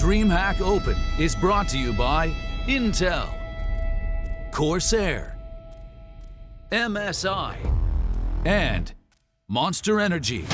DreamHack Open is brought to you by Intel, Corsair, MSI, and Monster Energy.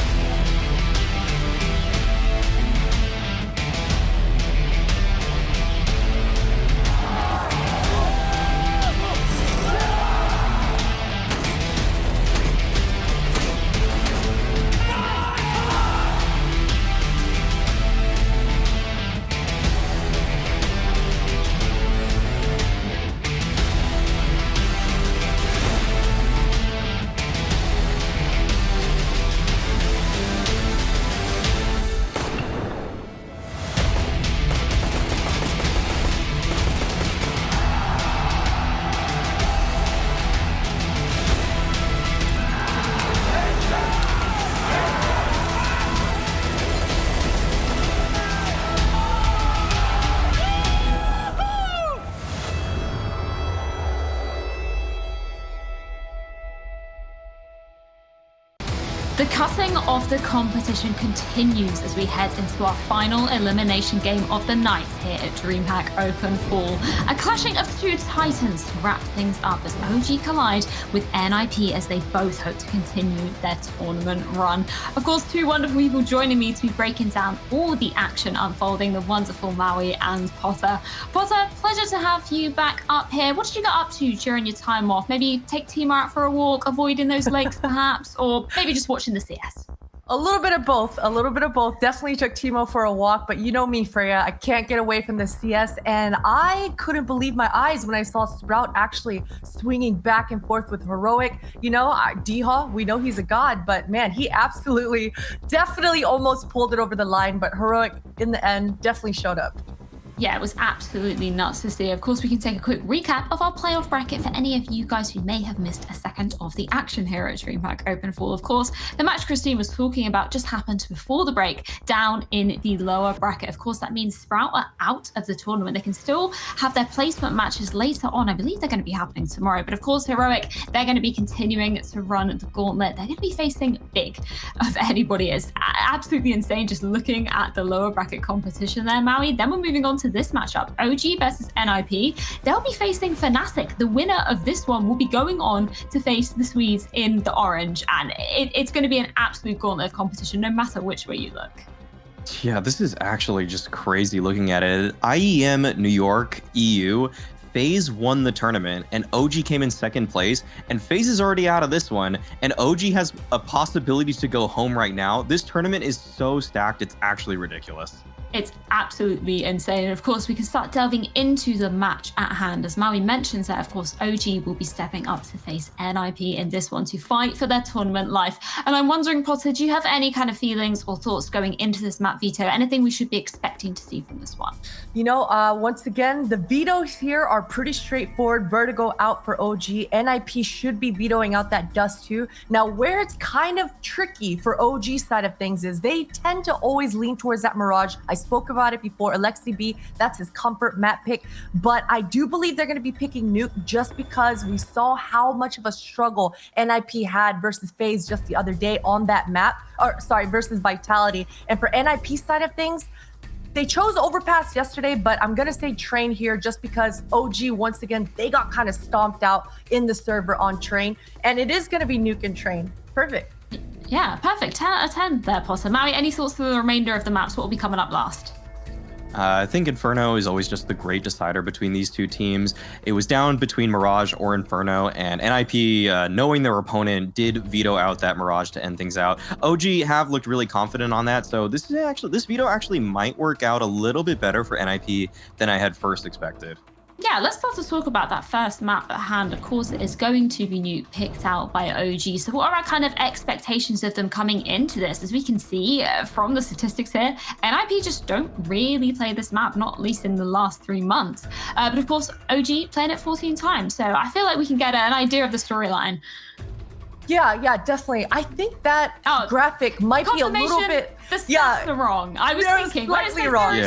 The cutting of the competition continues as we head into our final elimination game of the night here at DreamHack Open Fall. A clashing of two titans to wrap things up as OG collide with NIP as they both hope to continue their tournament run. Of course, two wonderful people joining me to be breaking down all the action unfolding, the wonderful Maui and Potter. Potter, pleasure to have you back up here. What did you get up to during your time off? Maybe take Timo out for a walk, avoiding those lakes perhaps, or maybe just watching the CS? A little bit of both. Definitely took Timo for a walk, but you know me, Freya. I can't get away from the CS, and I couldn't believe my eyes when I saw Sprout actually swinging back and forth with Heroic. You know, D-Haw, we know he's a god, but man, he absolutely, definitely almost pulled it over the line, but Heroic, in the end, definitely showed up. Yeah, it was absolutely nuts to see. Of course, we can take a quick recap of our playoff bracket for any of you guys who may have missed a second of the action here at DreamHack Open Fall. Of course, the match Christine was talking about just happened before the break down in the lower bracket. Of course, that means Sprout are out of the tournament. They can still have their placement matches later on. I believe they're going to be happening tomorrow. But of course, Heroic, they're going to be continuing to run the gauntlet. They're going to be facing big of anybody. It's absolutely insane just looking at the lower bracket competition there, Maui. Then we're moving on to this matchup, OG versus NIP. They'll be facing Fnatic. The winner of this one will be going on to face the Swedes in the orange, and it's going to be an absolute gauntlet of competition no matter which way you look. Yeah, this is actually just crazy looking at it. IEM New York EU, FaZe won the tournament and OG came in second place, and FaZe is already out of this one, and OG has a possibility to go home right now. This tournament is so stacked, it's actually ridiculous. It's absolutely insane. And of course, we can start delving into the match at hand. As Maui mentions that, of course, OG will be stepping up to face NIP in this one to fight for their tournament life. And I'm wondering, Potter, do you have any kind of feelings or thoughts going into this map veto? Anything we should be expecting to see from this one? You know, once again, the vetoes here are pretty straightforward. Vertigo out for OG. NIP should be vetoing out that dust too. Now, where it's kind of tricky for OG side of things is they tend to always lean towards that Mirage. I spoke about it before. Alexi B, that's his comfort map pick. But I do believe they're going to be picking Nuke just because we saw how much of a struggle NIP had versus FaZe just the other day on that map. Versus Vitality. And for NIP side of things, they chose Overpass yesterday, but I'm going to say Train here just because OG, once again, they got kind of stomped out in the server on Train. And it is going to be Nuke and Train. Perfect. Yeah, perfect. 10 out of 10 there, Potter. Maui, any thoughts for the remainder of the maps? What will be coming up last? I think Inferno is always just the great decider between these two teams. It was down between Mirage or Inferno, and NIP, knowing their opponent, did veto out that Mirage to end things out. OG have looked really confident on that, so this veto actually might work out a little bit better for NIP than I had first expected. Yeah, let's start to talk about that first map at hand. Of course, it is going to be Nuke, picked out by OG. So what are our kind of expectations of them coming into this? As we can see from the statistics here, NIP just don't really play this map, not at least in the last 3 months. But of course, OG playing it 14 times. So I feel like we can get an idea of the storyline. Yeah, definitely. I think that graphic might be a little bit... The stats are wrong. I was thinking, slightly wrong.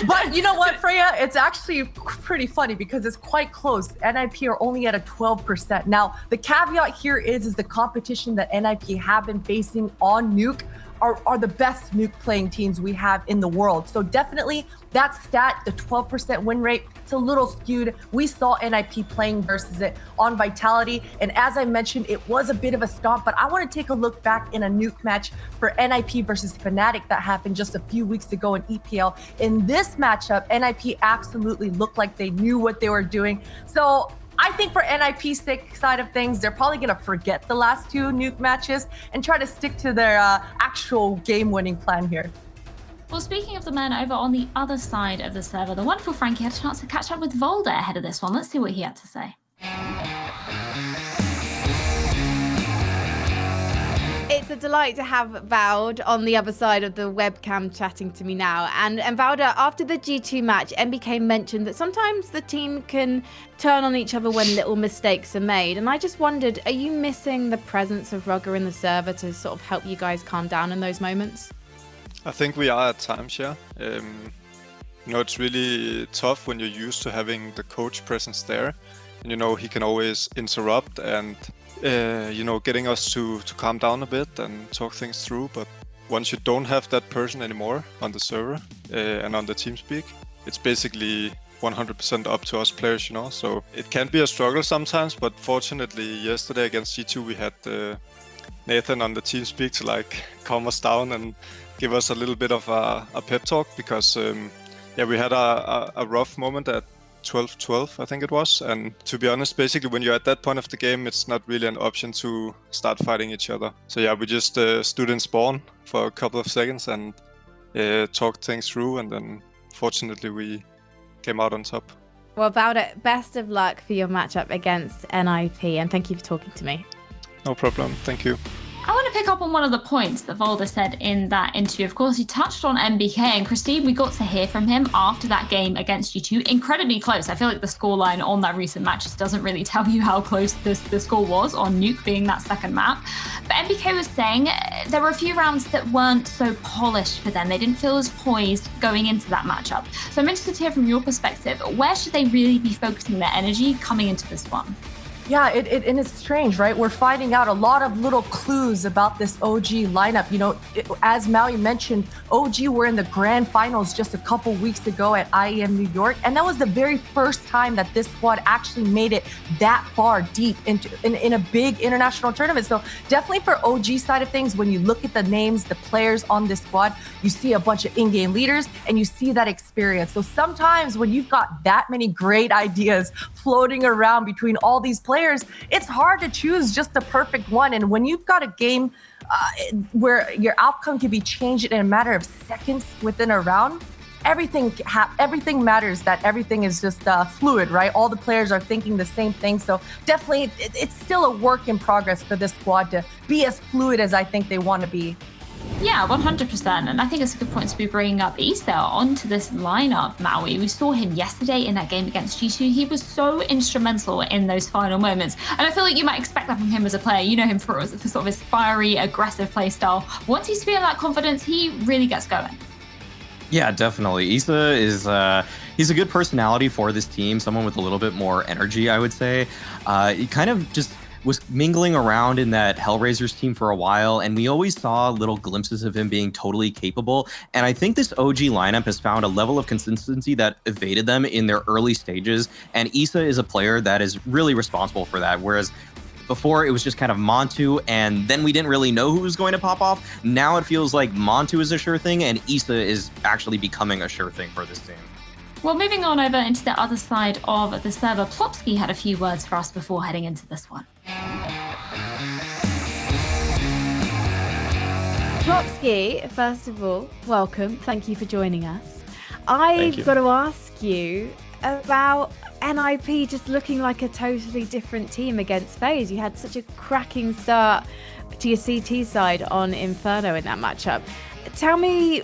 But you know what, Freya? It's actually pretty funny because it's quite close. NIP are only at a 12%. Now, the caveat here is the competition that NIP have been facing on Nuke are the best Nuke playing teams we have in the world. So definitely that stat, the 12% win rate, it's a little skewed. We saw NIP playing versus it on Vitality. And as I mentioned, it was a bit of a stomp, but I want to take a look back in a Nuke match for NIP versus Fnatic that happened just a few weeks ago in EPL. In this matchup, NIP absolutely looked like they knew what they were doing. So I think for NIP's side of things, they're probably going to forget the last two Nuke matches and try to stick to their actual game-winning plan here. Well, speaking of the men over on the other side of the server, the wonderful Frankie had a chance to catch up with Valde ahead of this one. Let's see what he had to say. It's a delight to have Valde on the other side of the webcam chatting to me now. And Valde, after the G2 match, MBK mentioned that sometimes the team can turn on each other when little mistakes are made. And I just wondered, are you missing the presence of Rugger in the server to sort of help you guys calm down in those moments? I think we are at times, yeah. It's really tough when you're used to having the coach presence there. And, he can always interrupt and getting us to calm down a bit and talk things through. But once you don't have that person anymore on the server and on the TeamSpeak, it's basically 100% up to us players, So it can be a struggle sometimes, but fortunately yesterday against G2 we had Nathan on the TeamSpeak to calm us down and give us a little bit of a pep talk because we had a rough moment at 12-12, I think it was. And to be honest, basically when you're at that point of the game, it's not really an option to start fighting each other. So yeah, we just stood in spawn for a couple of seconds and talked things through, and then fortunately we came out on top. Well, Valde, best of luck for your matchup against NIP, and thank you for talking to me. No problem, thank you. I want to pick up on one of the points that Valde said in that interview. Of course, he touched on MBK, and Christine, we got to hear from him after that game against G2. Incredibly close. I feel like the scoreline on that recent match just doesn't really tell you how close the score was on Nuke being that second map. But MBK was saying there were a few rounds that weren't so polished for them. They didn't feel as poised going into that matchup. So I'm interested to hear from your perspective, where should they really be focusing their energy coming into this one? Yeah, and it's strange, right? We're finding out a lot of little clues about this OG lineup. As Maui mentioned, OG were in the grand finals just a couple weeks ago at IEM New York, and that was the very first time that this squad actually made it that far deep in a big international tournament. So definitely for OG side of things, when you look at the names, the players on this squad, you see a bunch of in-game leaders and you see that experience. So sometimes when you've got that many great ideas floating around between all these players, it's hard to choose just the perfect one. And when you've got a game where your outcome can be changed in a matter of seconds within a round, everything matters, that everything is just fluid, right? All the players are thinking the same thing. So definitely it's still a work in progress for this squad to be as fluid as I think they want to be. Yeah, 100%. And I think it's a good point to be bringing up Issa onto this lineup, Maui. We saw him yesterday in that game against G2. He was so instrumental in those final moments. And I feel like you might expect that from him as a player. You know him for sort of his fiery, aggressive play style. Once he's feeling that confidence, he really gets going. Yeah, definitely. Issa is he's a good personality for this team, someone with a little bit more energy, I would say. He kind of just was mingling around in that Hellraisers team for a while, and we always saw little glimpses of him being totally capable. And I think this OG lineup has found a level of consistency that evaded them in their early stages, and Issa is a player that is really responsible for that. Whereas before it was just kind of Montu, and then we didn't really know who was going to pop off. Now it feels like Montu is a sure thing, and Issa is actually becoming a sure thing for this team. Well, moving on over into the other side of the server, Plopski had a few words for us before heading into this one. Plopski, first of all, welcome. Thank you for joining us. I've got to ask you about NIP just looking like a totally different team against FaZe. You had such a cracking start to your CT side on Inferno in that matchup. Tell me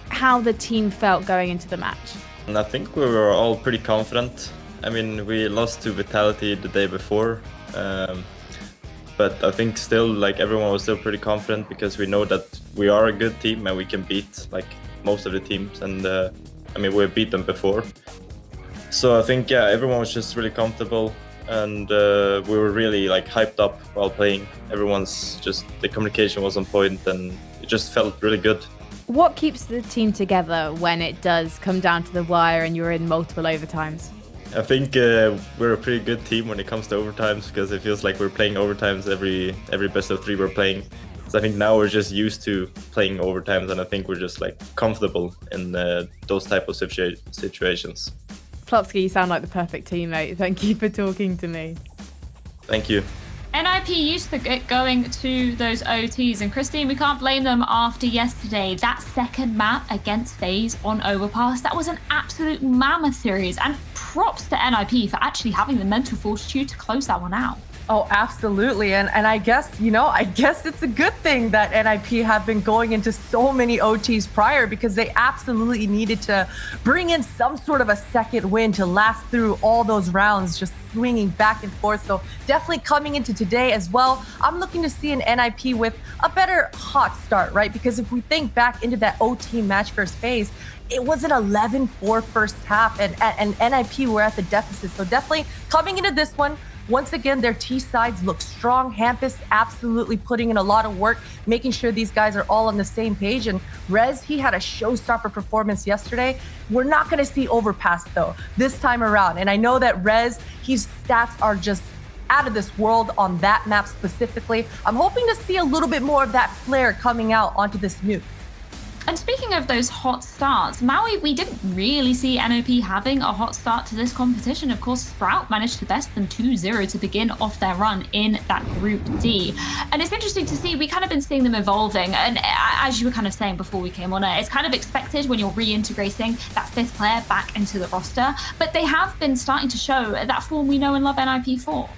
how the team felt going into the match. I think we were all pretty confident. I mean, we lost to Vitality the day before, but I think still, everyone was still pretty confident because we know that we are a good team and we can beat most of the teams. And I mean, we've beat them before. So I think, yeah, everyone was just really comfortable, and we were really hyped up while playing. The communication was on point, and it just felt really good. What keeps the team together when it does come down to the wire and you're in multiple overtimes? I think we're a pretty good team when it comes to overtimes, because it feels like we're playing overtimes every best of 3 we're playing. So I think now we're just used to playing overtimes, and I think we're just like comfortable in those type of situations. Plopski, you sound like the perfect teammate. Thank you for talking to me. Thank you. NIP used to get going to those OTs, and Christine, we can't blame them after yesterday. That second map against FaZe on Overpass, that was an absolute mammoth series, and props to NIP for actually having the mental fortitude to close that one out. Oh, absolutely. And I guess, it's a good thing that NIP have been going into so many OTs prior, because they absolutely needed to bring in some sort of a second win to last through all those rounds, just swinging back and forth. So definitely coming into today as well, I'm looking to see an NIP with a better hot start, right? Because if we think back into that OT match versus FaZe, it was an 11-4 first half, and NIP were at the deficit. So definitely coming into this one, once again, their T sides look strong. Hampus absolutely putting in a lot of work, making sure these guys are all on the same page. And Rez, he had a showstopper performance yesterday. We're not going to see Overpass, though, this time around. And I know that Rez, his stats are just out of this world on that map specifically. I'm hoping to see a little bit more of that flair coming out onto this Nuke. And speaking of those hot starts, Maui, we didn't really see NOP having a hot start to this competition. Of course, Sprout managed to best them 2-0 to begin off their run in that Group D. And it's interesting to see, we kind of been seeing them evolving. And as you were kind of saying before we came on air, it's kind of expected when you're reintegrating that 5th player back into the roster. But they have been starting to show that form we know and love NIP for.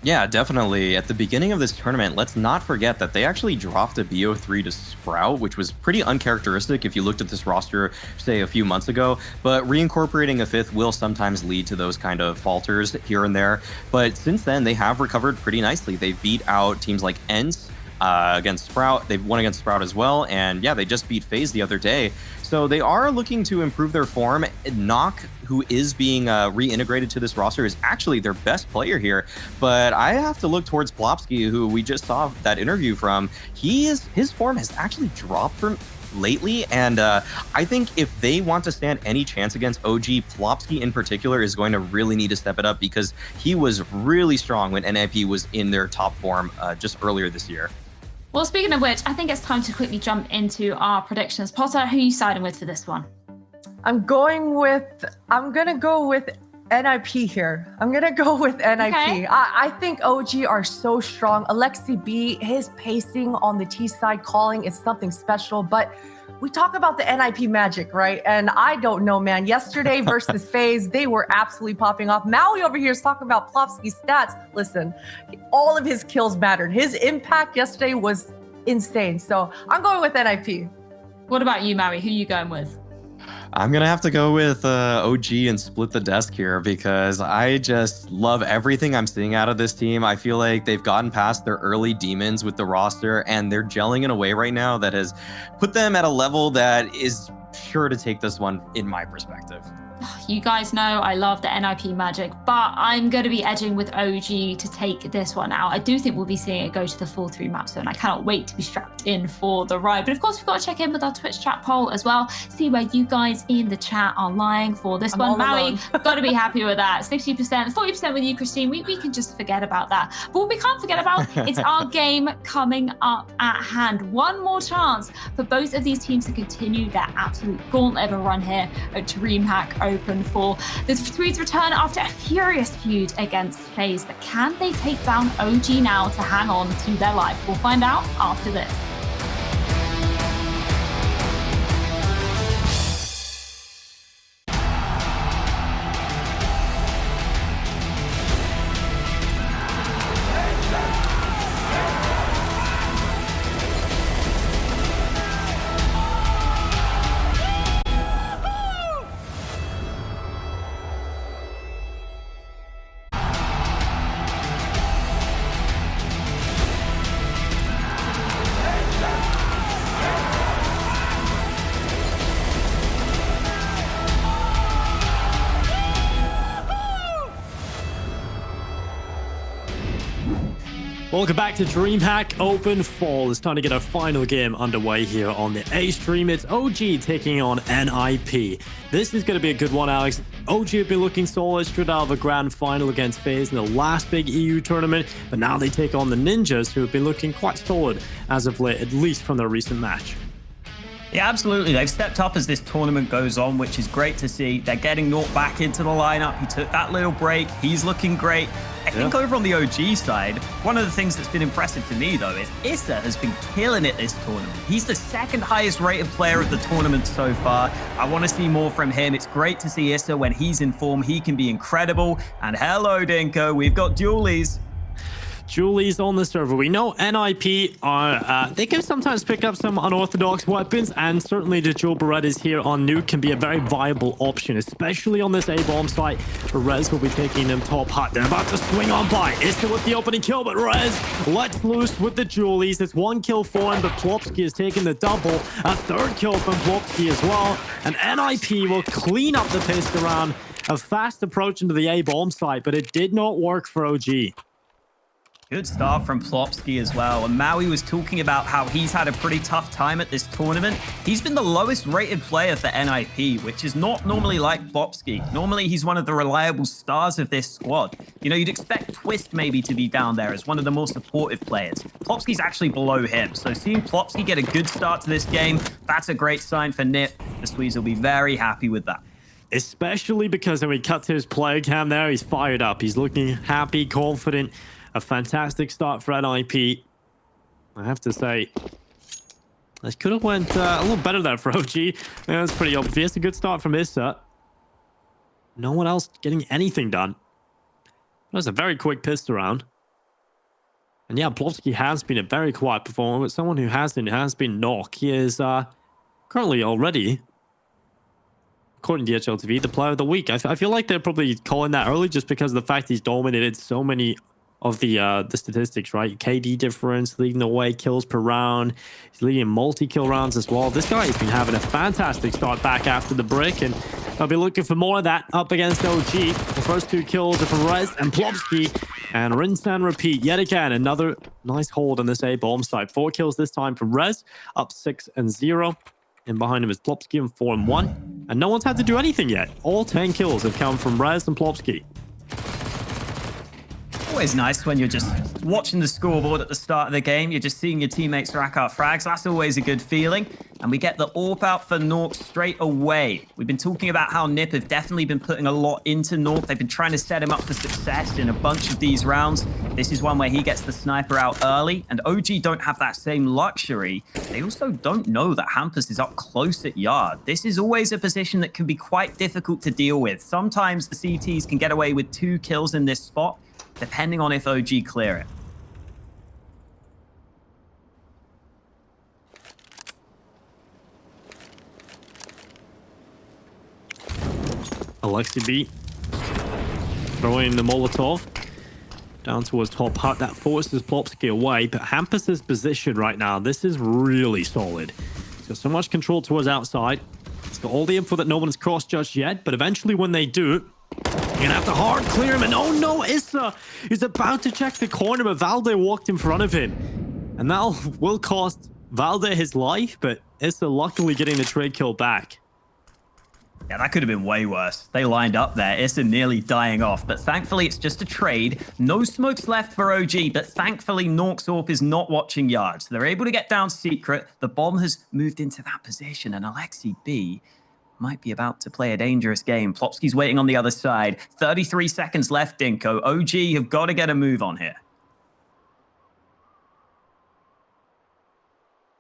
Yeah, definitely. At the beginning of this tournament, let's not forget that they actually dropped a BO3 to Sprout, which was pretty uncharacteristic if you looked at this roster, say, a few months ago. But reincorporating a 5th will sometimes lead to those kind of falters here and there. But since then, they have recovered pretty nicely. They beat out teams like ENCE against Sprout. They've won against Sprout as well. And yeah, they just beat FaZe the other day. So they are looking to improve their form. Knock, who is being reintegrated to this roster, is actually their best player here. But I have to look towards Plopski, who we just saw that interview from. His form has actually dropped from lately, and I think if they want to stand any chance against OG, Plopski in particular is going to really need to step it up, because he was really strong when NIP was in their top form just earlier this year. Well, speaking of which, I think it's time to quickly jump into our predictions. Potter, who are you siding with for this one? I'm gonna go with NIP here. I'm gonna go with NIP. Okay. I think OG are so strong. Alexi B, his pacing on the T side calling is something special, but we talk about the NIP magic, right? And I don't know, man. Yesterday versus FaZe, they were absolutely popping off. Maui over here is talking about Plopski's stats. Listen, all of his kills mattered. His impact yesterday was insane. So I'm going with NIP. What about you, Maui? Who are you going with? I'm going to have to go with OG and split the desk here, because I just love everything I'm seeing out of this team. I feel like they've gotten past their early demons with the roster, and they're gelling in a way right now that has put them at a level that is sure to take this one, in my perspective. You guys know I love the NIP magic, but I'm going to be edging with OG to take this one out. I do think we'll be seeing it go to the full 3 map zone. I cannot wait to be strapped in for the ride. But of course, we've got to check in with our Twitch chat poll as well, see where you guys in the chat are lying for this one. Maui, got to be happy with that. 60%, 40% with you, Christine. We can just forget about that. But what we can't forget about is our game coming up at hand. One more chance for both of these teams to continue their absolute gauntlet of a run here at DreamHack Open for the Swedes return after a furious feud against FaZe. But can they take down OG now to hang on to their life? We'll find out after this. Welcome back to DreamHack Open Fall. It's time to get our final game underway here on the A stream. It's OG taking on NIP. This is going to be a good one, Alex. OG have been looking solid straight out of a grand final against FaZe in the last big EU tournament, but now they take on the Ninjas, who have been looking quite solid as of late, at least from their recent match. Yeah, absolutely. They've stepped up as this tournament goes on, which is great to see. They're getting Nuke back into the lineup. He took that little break. He's looking great. I think over on the OG side, one of the things that's been impressive to me, though, is Issa has been killing it this tournament. He's the second highest rated player of the tournament so far. I want to see more from him. It's great to see Issa when he's in form. He can be incredible. And hello, Dinko. We've got dualies. Julie's on the server. We know NIP are, they can sometimes pick up some unorthodox weapons, and certainly the Joe Berettas here on Nuke can be a very viable option, especially on this A-bomb site. Rez will be taking them top hut. They're about to swing on by. Issa with the opening kill, but Rez lets loose with the Julies. It's one kill for him, but Plopski is taking the double. A third kill from Plopski as well. And NIP will clean up the pace around a fast approach into the A-bomb site, but it did not work for OG. Good start from Plopski as well. And Maui was talking about how he's had a pretty tough time at this tournament. He's been the lowest rated player for NIP, which is not normally like Plopski. Normally, he's one of the reliable stars of this squad. You know, you'd expect Twist maybe to be down there as one of the more supportive players. Plopski's actually below him. So seeing Plopski get a good start to this game, that's a great sign for Nip. The Swedes will be very happy with that. Especially because when we cut to his player cam there, he's fired up. He's looking happy, confident. A fantastic start for NIP. I have to say, this could have went a little better there for OG. Yeah, that's pretty obvious. A good start from Issa. No one else getting anything done. That was a very quick pissed around. And yeah, Plopski has been a very quiet performer, but someone who hasn't has been Nuke. He is currently already, according to HLTV, the player of the week. I feel like they're probably calling that early just because of the fact he's dominated so many of the statistics, right? KD difference, leading the way, kills per round. He's leading multi-kill rounds as well. This guy has been having a fantastic start back after the break, and I'll be looking for more of that up against OG. The first two kills are from Rez and Plopski, and rinse and repeat yet again. Another nice hold on this A-bomb side. 4 kills this time from Rez, up 6-0. And behind him is Plopski in 4-1. And no one's had to do anything yet. All 10 kills have come from Rez and Plopski. Always nice when you're just watching the scoreboard at the start of the game. You're just seeing your teammates rack out frags. That's always a good feeling. And we get the AWP out for Nuke straight away. We've been talking about how Nip have definitely been putting a lot into Nuke. They've been trying to set him up for success in a bunch of these rounds. This is one where he gets the sniper out early, and OG don't have that same luxury. They also don't know that Hampus is up close at yard. This is always a position that can be quite difficult to deal with. Sometimes the CTs can get away with 2 kills in this spot, depending on if OG clear it. Alexi B throwing the Molotov down towards top hut. That forces Plopski away, but Hampus's position right now, this is really solid. He's got so much control towards outside. He's got all the info that no one has cross-judged yet, but eventually when they do, you're gonna have to hard clear him, and oh no, Issa is about to check the corner, but Valde walked in front of him. And that will cost Valde his life, but Issa luckily getting the trade kill back. Yeah, that could have been way worse. They lined up there, Issa nearly dying off, but thankfully it's just a trade. No smokes left for OG, but thankfully Nuke's AWP is not watching yards. They're able to get down secret. The bomb has moved into that position, and Alexi B might be about to play a dangerous game. Plopski's waiting on the other side. 33 seconds left, Dinko. OG have got to get a move on here.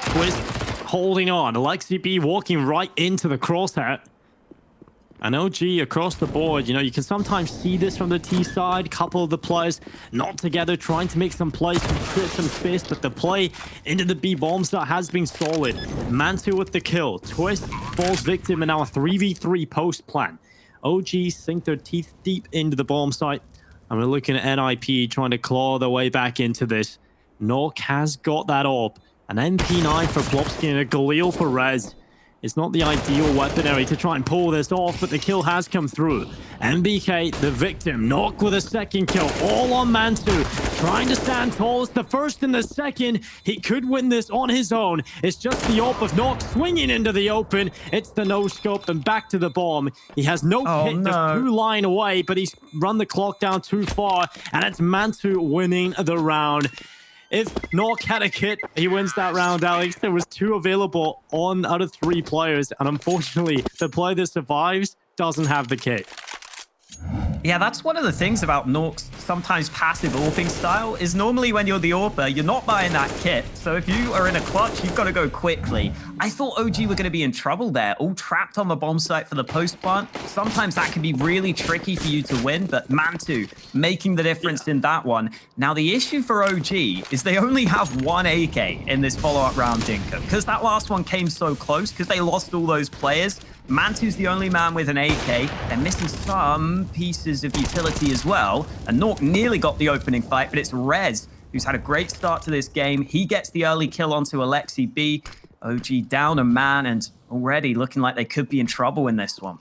Twist holding on. Alexi B walking right into the crosshair. And OG across the board, you know, you can sometimes see this from the T side. A couple of the players not together, trying to make some plays and create some space, but the play into the B bomb site has been solid. Mantu with the kill. Twist falls victim in our 3v3 post plan. OG sink their teeth deep into the bomb site. And we're looking at NIP trying to claw their way back into this. Nuke has got that up. An MP9 for Plopski and a Galil for Rez. It's not the ideal weaponry to try and pull this off, but the kill has come through. MBK, the victim, Nuke with a second kill, all on Mantu. trying to stand tall. It's the first and the second. He could win this on his own. It's just the AWP of Nuke swinging into the open. It's the no-scope and back to the bomb. He has no kit, just 2 line away, but he's run the clock down too far, and it's Mantu winning the round. If Nuke had a kit, he wins that round, Alex. There was 2 available on out of 3 players, and unfortunately, the player that survives doesn't have the kit. Yeah, that's one of the things about Nuke's sometimes passive AWPing style is normally when you're the AWPer, you're not buying that kit. So if you are in a clutch, you've got to go quickly. I thought OG were going to be in trouble there, all trapped on the bomb site for the post plant. Sometimes that can be really tricky for you to win, but Mantu making the difference in that one. Now, the issue for OG is they only have 1 AK in this follow-up round, Dinko, because that last one came so close, because they lost all those players. Mantu's the only man with an AK. They're missing some pieces of utility as well. And Nuke nearly got the opening fight, but it's Rez who's had a great start to this game. He gets the early kill onto Alexi B. OG down a man and already looking like they could be in trouble in this one.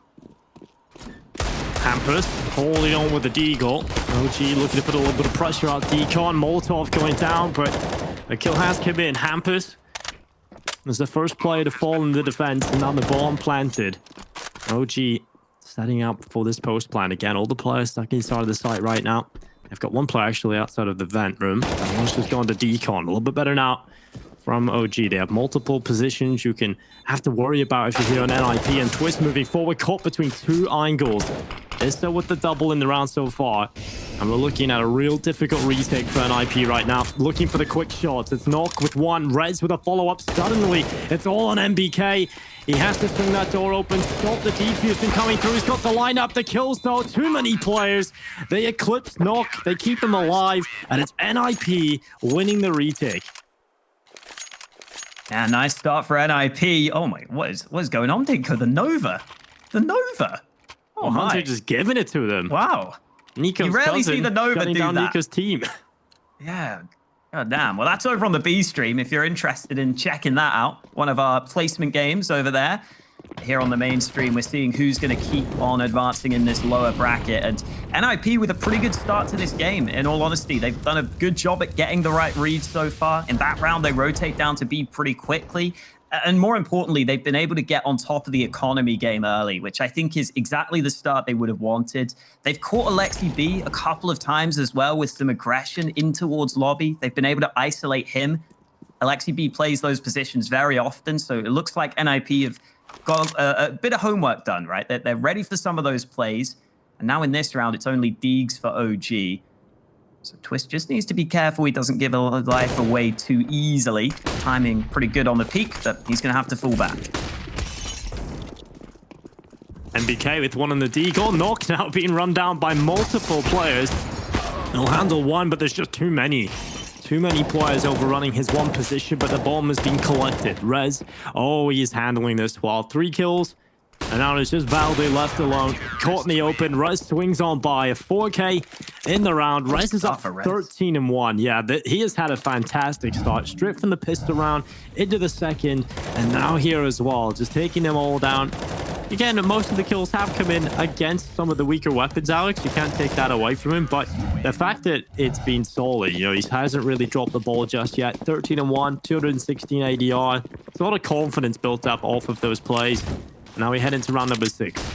Hampus holding on with the deagle. OG looking to put a little bit of pressure on Decon. Molotov going down, but the kill has come in. Hampus is the first player to fall in the defense, and now the bomb planted. OG setting up for this post plant again. All the players stuck inside of the site right now. They've got 1 player actually outside of the vent room. And one's just gone to Decon. A little bit better now from OG. They have multiple positions you can have to worry about if you're here on NIP, and Twist moving forward, caught between 2 angles. They're still with the double in the round so far. And we're looking at a real difficult retake for NIP right now. Looking for the quick shots. It's Nuke with 1. Rez with a follow-up. Suddenly, it's all on MBK. He has to swing that door open. Stop the defusion coming through. He's got the lineup. The kills, though. Too many players. They eclipse Nuke. They keep him alive. And it's NIP winning the retake. Yeah, nice start for NIP. Oh my, what is going on, Dinko? The Nova. The Nova. Oh my. Hunter just giving it to them. Wow. Nico's you rarely see the Nova do down that. Nico's team. Yeah. God damn. Well, that's over on the B stream if you're interested in checking that out. One of our placement games over there. Here on the main stream, we're seeing who's going to keep on advancing in this lower bracket. And NIP with a pretty good start to this game, in all honesty. They've done a good job at getting the right read so far. In that round, they rotate down to B pretty quickly. And more importantly, they've been able to get on top of the economy game early, which I think is exactly the start they would have wanted. They've caught Alexi B a couple of times as well with some aggression in towards lobby. They've been able to isolate him. Alexi B plays those positions very often, so it looks like NIP have got a bit of homework done, right? They're ready for some of those plays. And now in this round, it's only Deegs for OG. So Twist just needs to be careful he doesn't give a life away too easily. Timing pretty good on the peak, but he's going to have to fall back. MBK with 1 on the deagle. Nuke now being run down by multiple players. He'll handle 1, but there's just too many. Too many players overrunning his 1 position, but the bomb has been collected. Rez, oh, he is handling this well. 3 kills. And now it's just Valde left alone. Caught in the open. Rez swings on by a 4K in the round. Rez is up 13-1. Yeah, he has had a fantastic start. Straight from the pistol round into the second. And now here as well. Just taking them all down. Again, most of the kills have come in against some of the weaker weapons, Alex. You can't take that away from him. But the fact that it's been solid, you know, he hasn't really dropped the ball just yet. 13-1, 216 ADR. It's a lot of confidence built up off of those plays. Now we head into round number 6.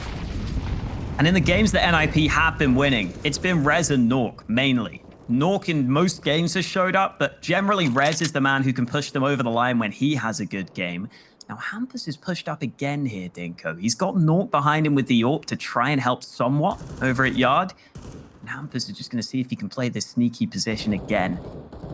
And in the games that NIP have been winning, it's been Rez and Nuke, mainly. Nuke in most games has showed up, but generally Rez is the man who can push them over the line when he has a good game. Now Hampus is pushed up again here, Dinko. He's got Nuke behind him with the AWP to try and help somewhat over at Yard. And Hampus is just going to see if he can play this sneaky position again.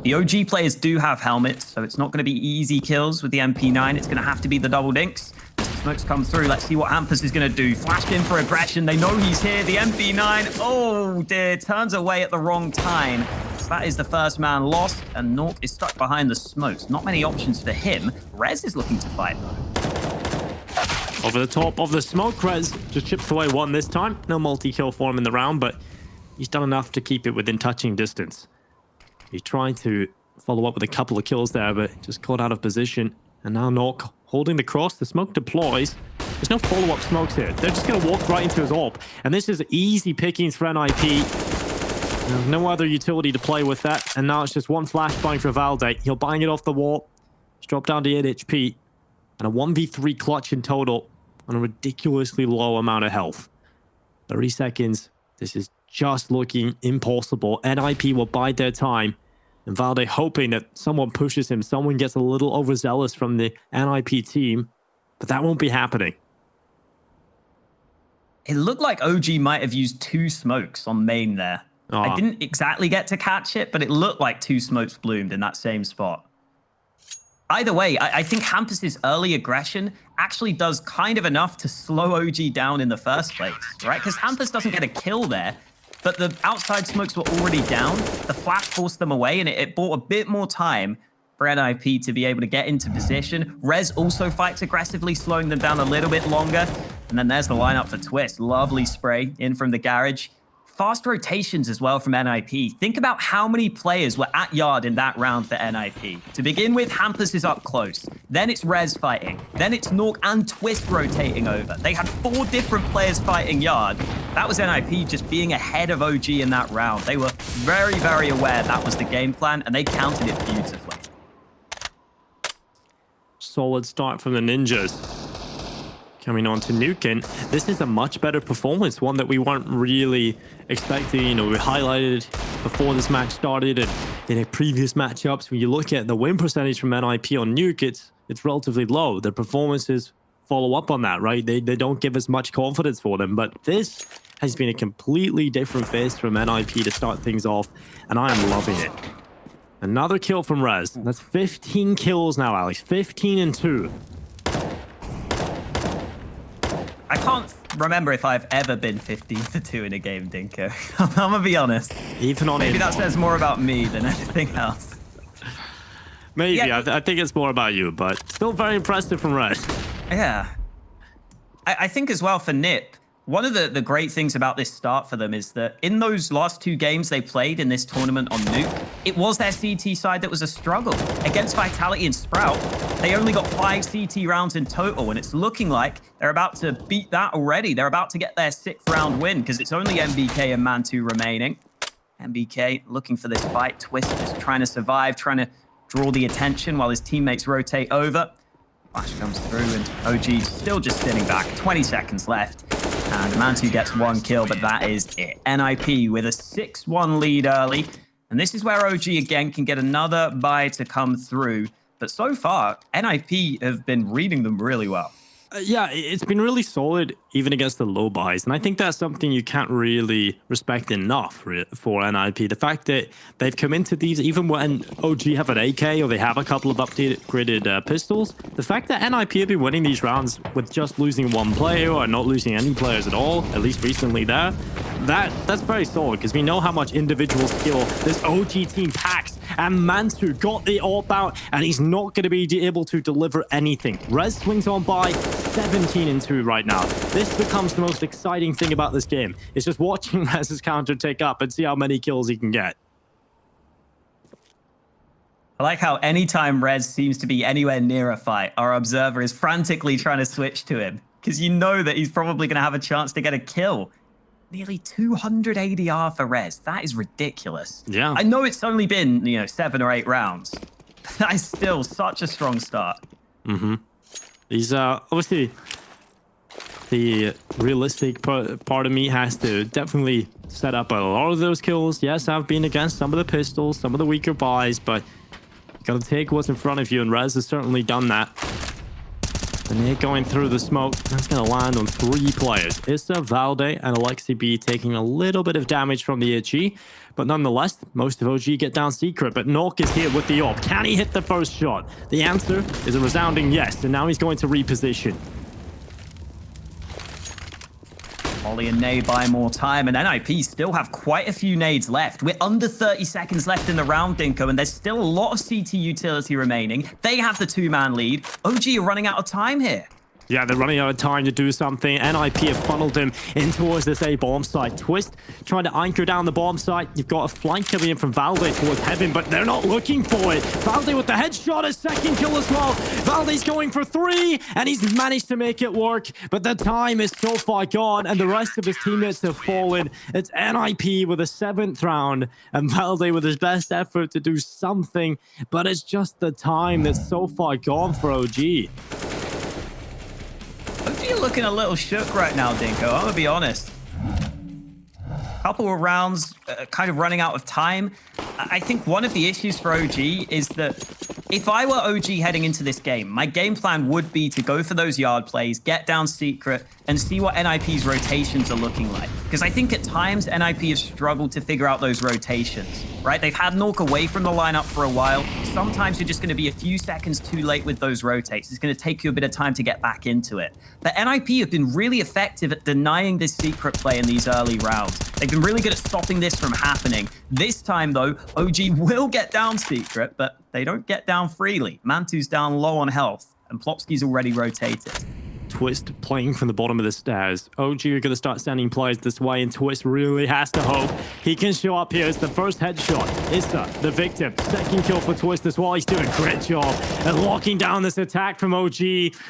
The OG players do have helmets, so it's not going to be easy kills with the MP9. It's going to have to be the double dinks. Smokes come through. Let's see what Hampus is going to do. Flashed in for aggression. They know he's here. The MP9, oh dear, turns away at the wrong time. So that is the first man lost, and Nuke is stuck behind the smokes. Not many options for him. Rez is looking to fight, though. Over the top of the smoke, Rez just chips away 1 this time. No multi-kill for him in the round, but he's done enough to keep it within touching distance. He's trying to follow up with a couple of kills there, but just caught out of position. And now Nuke holding the cross. The smoke deploys. There's no follow-up smokes here. They're just going to walk right into his AWP. And this is easy pickings for NIP. There's no other utility to play with that, and now it's just one flashbang for Valde. He'll bang it off the wall. He's dropped down to 8 HP, and a 1v3 clutch in total on a ridiculously low amount of health. 30 seconds. This is just looking impossible. NIP will bide their time, and Valde hoping that someone pushes him, someone gets a little overzealous from the NIP team, but that won't be happening. It looked like OG might have used 2 smokes on main there. I didn't exactly get to catch it, but it looked like 2 smokes bloomed in that same spot. Either way, I think Hampus's early aggression actually does kind of enough to slow OG down in the first place, right? Because Hampus doesn't get a kill there, but the outside smokes were already down. The flash forced them away, and it bought a bit more time for NIP to be able to get into position. Rez also fights aggressively, slowing them down a little bit longer. And then there's the lineup for Twist. Lovely spray in from the garage. Fast rotations as well from NIP. Think about how many players were at yard in that round for NIP. To begin with, Hampus is up close. Then it's Rez fighting. Then it's Nuke and Twist rotating over. They had 4 different players fighting yard. That was NIP just being ahead of OG in that round. They were very, very aware that was the game plan, and they countered it beautifully. Solid start from the Ninjas. Coming on to Nuke, and this is a much better performance, one that we weren't really expecting. You know, we highlighted before this match started and in previous matchups. When you look at the win percentage from NIP on Nuke, it's relatively low. Their performances follow up on that, right? They don't give us much confidence for them, but this has been a completely different face from NIP to start things off, and I am loving it. Another kill from Rez. That's 15 kills now, Alex. 15 and 2. I can't remember if I've ever been 15-2 in a game, Dinko. I'm gonna be honest. Even on Maybe that says more about me than anything else. Maybe. Yeah. I think it's more about you, but still very impressive from Rez. Yeah. I think as well for NIP, one of the great things about this start for them is that in those last 2 games they played in this tournament on Nuke, it was their CT side that was a struggle. Against Vitality and Sprout, they only got 5 CT rounds in total, and it's looking like they're about to beat that already. They're about to get their 6th round win, because it's only MBK and Mantu remaining. MBK looking for this fight. Twist just trying to survive, trying to draw the attention while his teammates rotate over. Flash comes through, and OG's still just sitting back. 20 seconds left. And Mantu gets 1 kill, but that is it. NIP with a 6-1 lead early. And this is where OG again can get another buy to come through. But so far, NIP have been reading them really well. Yeah, it's been really solid even against the low buys. And I think that's something you can't really respect enough for NIP. The fact that they've come into these, even when OG have an AK or they have a couple of upgraded pistols, the fact that NIP have been winning these rounds with just losing 1 player or not losing any players at all, at least recently there, that's very solid, because we know how much individual skill this OG team packs. And Mantu got the AWP out, and he's not going to be able to deliver anything. Rez swings on by 17 and 2 right now. This becomes the most exciting thing about this game. It's just watching Rez's counter take up and see how many kills he can get. I like how anytime Rez seems to be anywhere near a fight, our observer is frantically trying to switch to him, because you know that he's probably going to have a chance to get a kill. Nearly 200 ADR for Rez. That is ridiculous. Yeah. I know it's only been, 7 or 8 rounds. But that is still such a strong start. Mm-hmm. These obviously the realistic part of me has to definitely set up a lot of those kills. Yes, I've been against some of the pistols, some of the weaker buys, but you gotta take what's in front of you, and Rez has certainly done that. The nade going through the smoke, that's going to land on 3 players. Issa, Valde, and Alexi B taking a little bit of damage from the HE, but nonetheless, most of OG get down secret, but Nuke is here with the AWP. Can he hit the first shot? The answer is a resounding yes, and now he's going to reposition. Ollie and Nay buy more time, and NIP still have quite a few nades left. We're under 30 seconds left in the round, Dinko, and there's still a lot of CT utility remaining. They have the 2-man lead. OG are running out of time here. Yeah, they're running out of time to do something. NIP have funneled him in towards this A bomb site. Twist trying to anchor down the bomb site. You've got a flank coming in from Valde towards Heaven, but they're not looking for it. Valde with the headshot, a second kill as well. Valde's going for 3, and he's managed to make it work, but the time is so far gone, and the rest of his teammates have fallen. It's NIP with a 7th round, and Valde with his best effort to do something, but it's just the time that's so far gone for OG. You're looking a little shook right now, Dinko. I'm gonna be honest. Couple of rounds, kind of running out of time. I think one of the issues for OG is that if I were OG heading into this game, my game plan would be to go for those yard plays, get down secret, and see what NIP's rotations are looking like. Because I think at times NIP has struggled to figure out those rotations, right? They've had Nuke away from the lineup for a while. Sometimes you're just going to be a few seconds too late with those rotates. It's going to take you a bit of time to get back into it. But NIP have been really effective at denying this secret play in these early rounds. They've been really good at stopping this from happening. This time, though, OG will get down secret, but they don't get down freely. Mantu's down low on health, and Plopski's already rotated. Twist playing from the bottom of the stairs. OG are going to start sending players this way, and Twist really has to hope he can show up here. It's the first headshot. Issa, the victim. Second kill for Twist as well. He's doing a great job at locking down this attack from OG.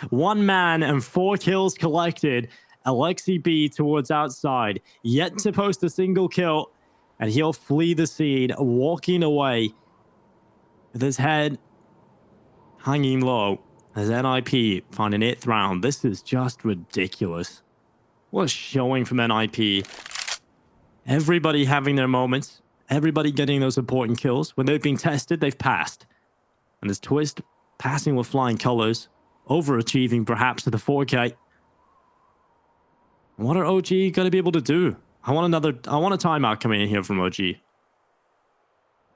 1 man and 4 kills collected. Alexi B towards outside. Yet to post a single kill, and he'll flee the scene, walking away with his head hanging low. As NIP find an 8th round. This is just ridiculous. What a showing from NIP. Everybody having their moments. Everybody getting those important kills. When they've been tested, they've passed. And this Twist passing with flying colors. Overachieving perhaps to the 4K. What are OG going to be able to do? I want a timeout coming in here from OG.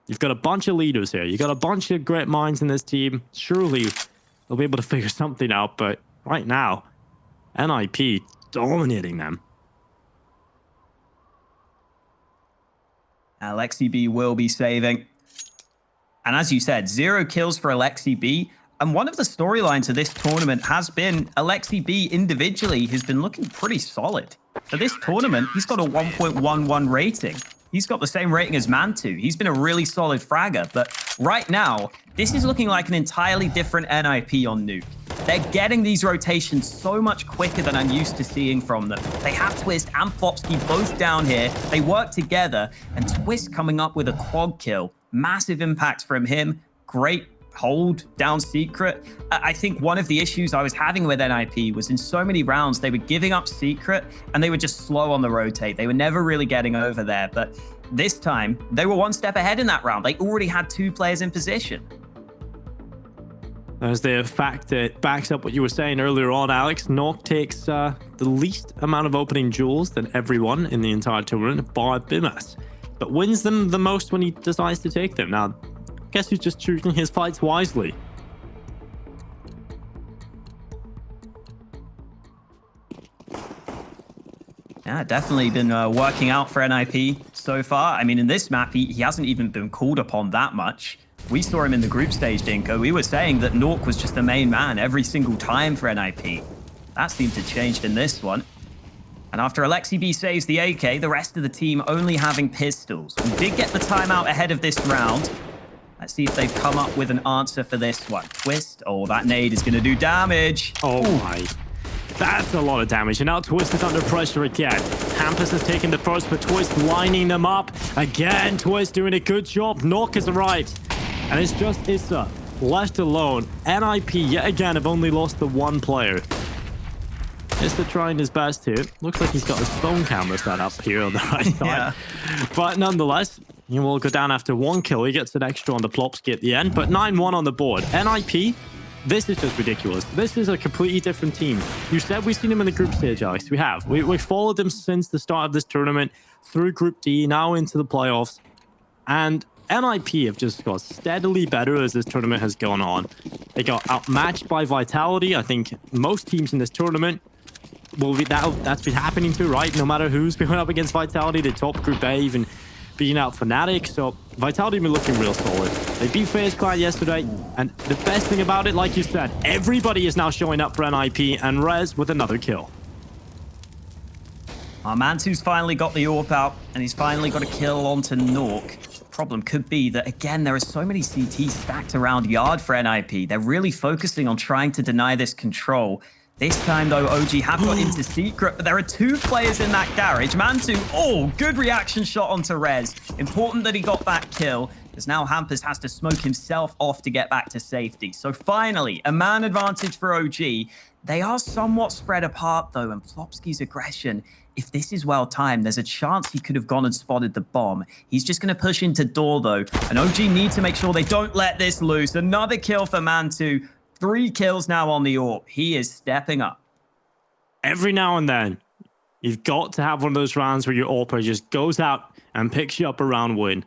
You've got a bunch of leaders here. You've got a bunch of great minds in this team. Surely they'll be able to figure something out, but right now, NIP dominating them. Alexi B will be saving. And as you said, 0 kills for Alexi B. And one of the storylines of this tournament has been Alexi B individually has been looking pretty solid. For this tournament, he's got a 1.11 rating. He's got the same rating as Mantu. He's been a really solid fragger, but right now, this is looking like an entirely different NIP on Nuke. They're getting these rotations so much quicker than I'm used to seeing from them. They have Twist and Plopski both down here. They work together, and Twist coming up with a quad kill. Massive impact from him. Great hold down secret. I think one of the issues I was having with NIP was in so many rounds they were giving up secret and they were just slow on the rotate. They were never really getting over there, but this time they were 1 step ahead in that round. They already had 2 players in position. There's the fact that backs up what you were saying earlier on, Alex. Nuke takes the least amount of opening duels than everyone in the entire tournament, bar Pyjamas, but wins them the most when he decides to take them. Now, guess he's just choosing his fights wisely. Yeah, definitely been working out for NIP so far. I mean, in this map, he hasn't even been called upon that much. We saw him in the group stage, Dinko. We were saying that Nuke was just the main man every single time for NIP. That seemed to have changed in this one. And after Alexi B saves the AK, the rest of the team only having pistols. We did get the timeout ahead of this round. Let's see if they've come up with an answer for this one. Twist. Oh, that nade is going to do damage. Oh my. That's a lot of damage. And now Twist is under pressure again. Hampus has taken the first, but Twist lining them up. Again, Twist doing a good job. Nuke has arrived. And it's just Issa left alone. NIP yet again have only lost the 1 player. Issa trying his best here. Looks like he's got his phone camera set up here on the right side. Yeah. But nonetheless, he will go down after 1 kill. He gets an extra on the Plopski at the end, but 9-1 on the board. NIP, this is just ridiculous. This is a completely different team. You said we've seen him in the group stage, Alex. We have. We followed them since the start of this tournament, through Group D, now into the playoffs. And NIP have just got steadily better as this tournament has gone on. They got outmatched by Vitality. I think most teams in this tournament will be that's been happening to, right? No matter who's been up against Vitality, the top Group A, even beating out Fnatic. So Vitality have been looking real solid. They beat FaZe Clan yesterday, and the best thing about it, like you said, everybody is now showing up for NIP, and Rez with another kill. Our Mantu's finally got the AWP out, and he's finally got a kill onto Nuke. The problem could be that, again, there are so many CTs stacked around Yard for NIP. They're really focusing on trying to deny this control. This time, though, OG have got into secret, but there are 2 players in that garage. Mantu, oh, good reaction shot onto Rez. Important that he got that kill, as now Hampus has to smoke himself off to get back to safety. So finally, a man advantage for OG. They are somewhat spread apart, though, and Plopski's aggression, if this is well timed, there's a chance he could have gone and spotted the bomb. He's just going to push into door, though, and OG need to make sure they don't let this loose. Another kill for Mantu. 3 kills now on the AWP. He is stepping up. Every now and then, you've got to have one of those rounds where your AWPer just goes out and picks you up a round win.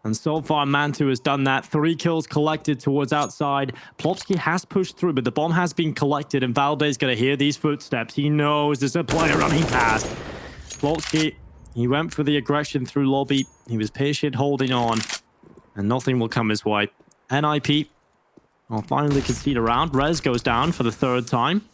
And so far, Mantu has done that. 3 kills collected towards outside. Plopski has pushed through, but the bomb has been collected, and Valde's going to hear these footsteps. He knows there's a player running past. Plopski, he went for the aggression through lobby. He was patient, holding on, and nothing will come his way. NIP will finally concede a round. Rez goes down for the 3rd time.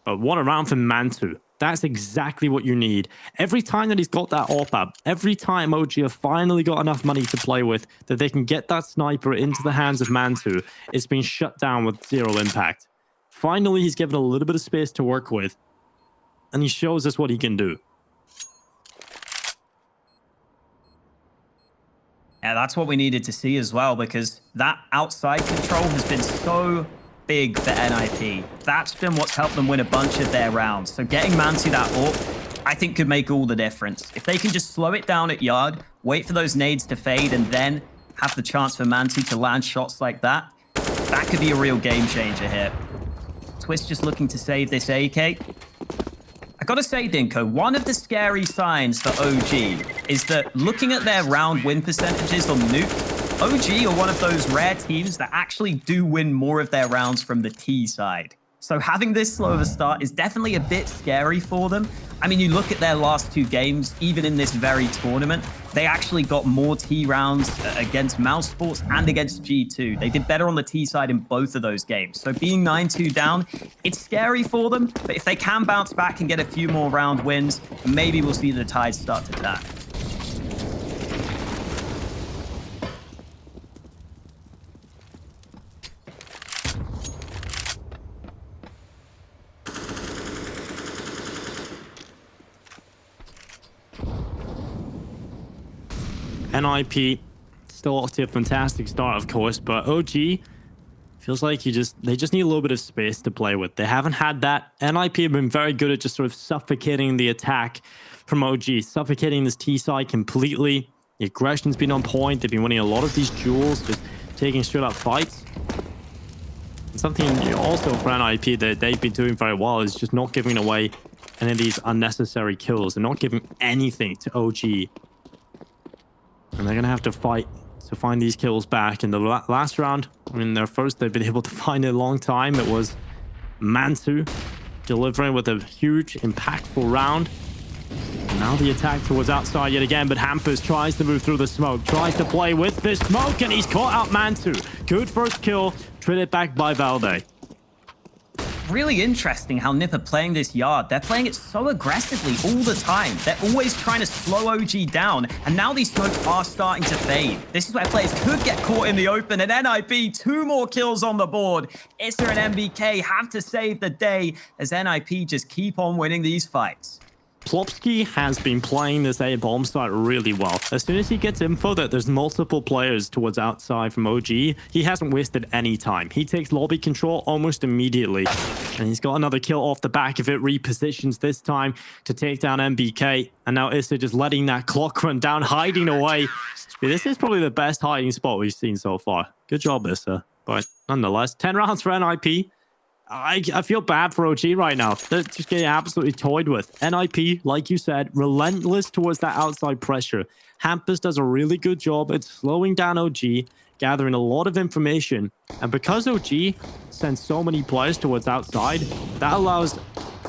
But what a round for Mantu. That's exactly what you need. Every time that he's got that AWP up, every time OG have finally got enough money to play with that they can get that sniper into the hands of Mantu, it's been shut down with 0 impact. Finally, he's given a little bit of space to work with, and he shows us what he can do. Yeah, that's what we needed to see as well, because that outside control has been so big for NIP. That's been what's helped them win a bunch of their rounds. So getting Mantu that AWP, I think could make all the difference. If they can just slow it down at Yard, wait for those nades to fade, and then have the chance for Mantu to land shots like that, that could be a real game changer here. Twist just looking to save this AK. I gotta say, Dinko, one of the scary signs for OG is that looking at their round win percentages on Nuke, OG are one of those rare teams that actually do win more of their rounds from the T side. So having this slow of a start is definitely a bit scary for them. I mean, you look at their last 2 games, even in this very tournament, they actually got more T rounds against Mouse Sports and against G2. They did better on the T side in both of those games. So being 9-2 down, it's scary for them, but if they can bounce back and get a few more round wins, maybe we'll see the tide start to turn. NIP still off to a fantastic start, of course, but OG feels like they just need a little bit of space to play with. They haven't had that. NIP have been very good at just sort of suffocating the attack from OG, suffocating this T side completely. The aggression's been on point. They've been winning a lot of these duels, just taking straight up fights. And something also for NIP that they've been doing very well is just not giving away any of these unnecessary kills. They're not giving anything to OG. And they're going to have to fight to find these kills back. In the last round, I mean, their first they've been able to find in a long time. It was Mantu delivering with a huge, impactful round. And now the attack towards outside yet again, but Hampus tries to move through the smoke, tries to play with this smoke, and he's caught out Mantu. Good first kill, traded back by Valde. Really interesting how NIP are playing this Yard. They're playing it so aggressively all the time. They're always trying to slow OG down, and now these smokes are starting to fade. This is where players could get caught in the open, and NIP, 2 more kills on the board. Issa and MBK have to save the day as NIP just keep on winning these fights. Plopski has been playing this A bomb site really well. As soon as he gets info that there's multiple players towards outside from OG, he hasn't wasted any time. He takes lobby control almost immediately. And he's got another kill off the back of it, repositions this time to take down MBK. And now Issa just letting that clock run down, hiding away. This is probably the best hiding spot we've seen so far. Good job, Issa. But nonetheless, 10 rounds for NIP. I feel bad for OG right now. They're just getting absolutely toyed with. NIP, like you said, relentless towards that outside pressure. Hampus does a really good job at slowing down OG, gathering a lot of information. And because OG sends so many players towards outside, that allows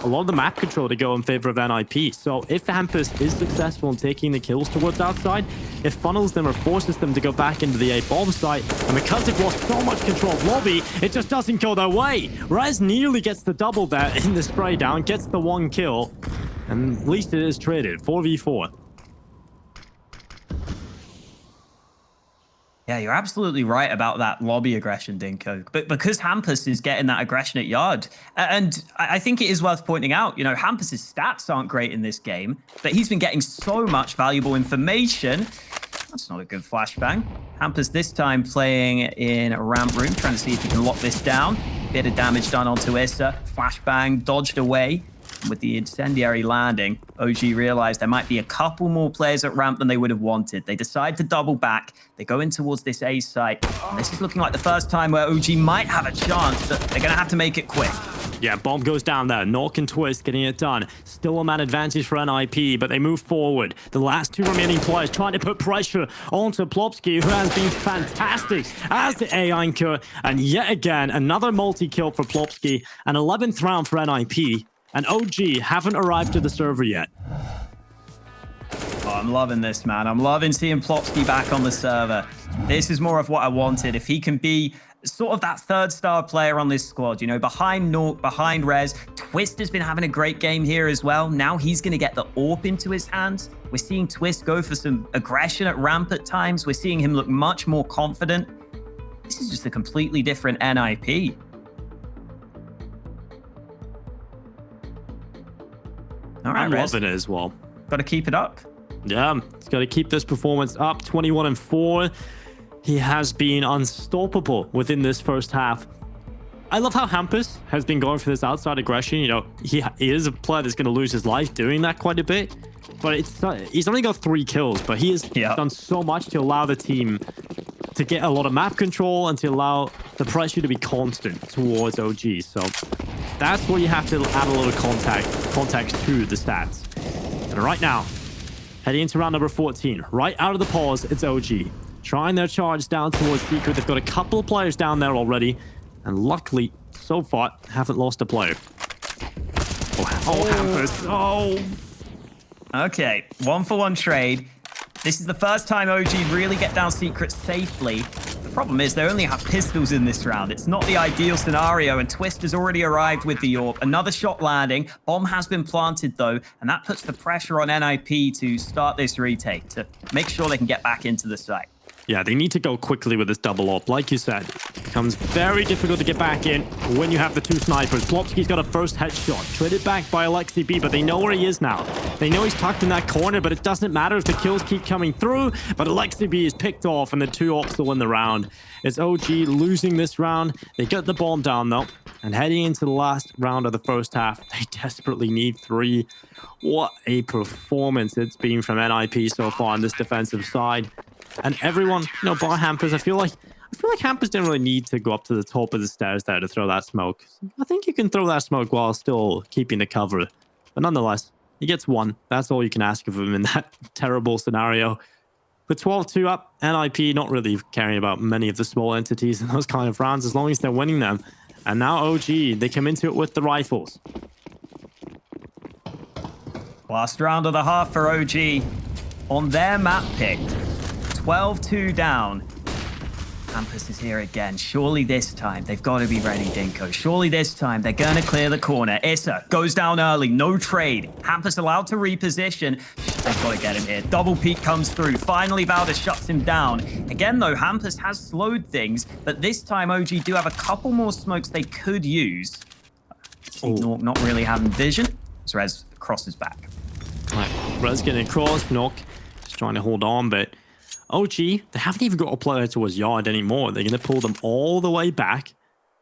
a lot of the map control to go in favor of NIP. So if Hampus is successful in taking the kills towards outside, it funnels them or forces them to go back into the A bomb site. And because they've lost so much control of lobby, it just doesn't go their way. Rez nearly gets the double there in the spray down, gets the 1 kill. And at least it is traded, 4v4. Yeah, you're absolutely right about that lobby aggression, Dinko. But because Hampus is getting that aggression at Yard, and I think it is worth pointing out, Hampus's stats aren't great in this game, but he's been getting so much valuable information. That's not a good flashbang. Hampus this time playing in a ramp room, trying to see if he can lock this down. Bit of damage done onto Issa. Flashbang dodged away. With the incendiary landing, OG realized there might be a couple more players at ramp than they would have wanted. They decide to double back. They go in towards this A site. And this is looking like the first time where OG might have a chance, but they're going to have to make it quick. Yeah, bomb goes down there. Nuke and Twist getting it done. Still a man advantage for NIP, but they move forward. The last 2 remaining players trying to put pressure onto Plopski, who has been fantastic as the A anchor. And yet again, another multi-kill for Plopski. An 11th round for NIP. And OG haven't arrived to the server yet. Oh, I'm loving this, man. I'm loving seeing Plopski back on the server. This is more of what I wanted. If he can be sort of that 3rd-star player on this squad, behind Nuke, behind Rez. Twist has been having a great game here as well. Now he's going to get the AWP into his hands. We're seeing Twist go for some aggression at ramp at times. We're seeing him look much more confident. This is just a completely different NIP. All right, I'm loving it as well. Got to keep it up. Yeah, he's got to keep this performance up. 21-4. He has been unstoppable within this first half. I love how Hampus has been going for this outside aggression. He is a player that's going to lose his life doing that quite a bit. But he's only got 3 kills, but he has done so much to allow the team to get a lot of map control and to allow the pressure to be constant towards OG. So that's where you have to add a little context to the stats. And right now, heading into round number 14, right out of the pause, it's OG. Trying their charge down towards Secret. They've got a couple of players down there already. And luckily, so far, haven't lost a player. Oh, Hampus. Oh. Okay, 1-for-1 trade. This is the first time OG really get down Secret safely. The problem is they only have pistols in this round. It's not the ideal scenario, and Twist has already arrived with the AWP. Another shot landing. Bomb has been planted, though, and that puts the pressure on NIP to start this retake, to make sure they can get back into the site. Yeah, they need to go quickly with this double AWP. Like you said, it becomes very difficult to get back in when you have the 2 snipers. Plopski's got a first headshot. Traded back by Alexi B, but they know where he is now. They know he's tucked in that corner, but it doesn't matter if the kills keep coming through. But Alexi B is picked off, and the 2 AWPs will win the round. It's OG losing this round. They get the bomb down, though. And heading into the last round of the first half, they desperately need 3. What a performance it's been from NIP so far on this defensive side. And everyone, bar Hampus, I feel like Hampus didn't really need to go up to the top of the stairs there to throw that smoke. I think you can throw that smoke while still keeping the cover. But nonetheless, he gets 1. That's all you can ask of him in that terrible scenario. With 12-2 up, NIP not really caring about many of the small entities in those kind of rounds as long as they're winning them. And now OG, they come into it with the rifles. Last round of the half for OG on their map pick. 12-2 down. Hampus is here again. Surely this time they've got to be ready, Dinko. Surely this time they're going to clear the corner. Issa goes down early. No trade. Hampus allowed to reposition. They've got to get him here. Double peek comes through. Finally, Valde shuts him down. Again, though, Hampus has slowed things, but this time OG do have a couple more smokes they could use. Nuke not really having vision. So Rez crosses back. Right, Rez getting across. Nuke just trying to hold on, but OG, they haven't even got a player towards Yard anymore. They're going to pull them all the way back,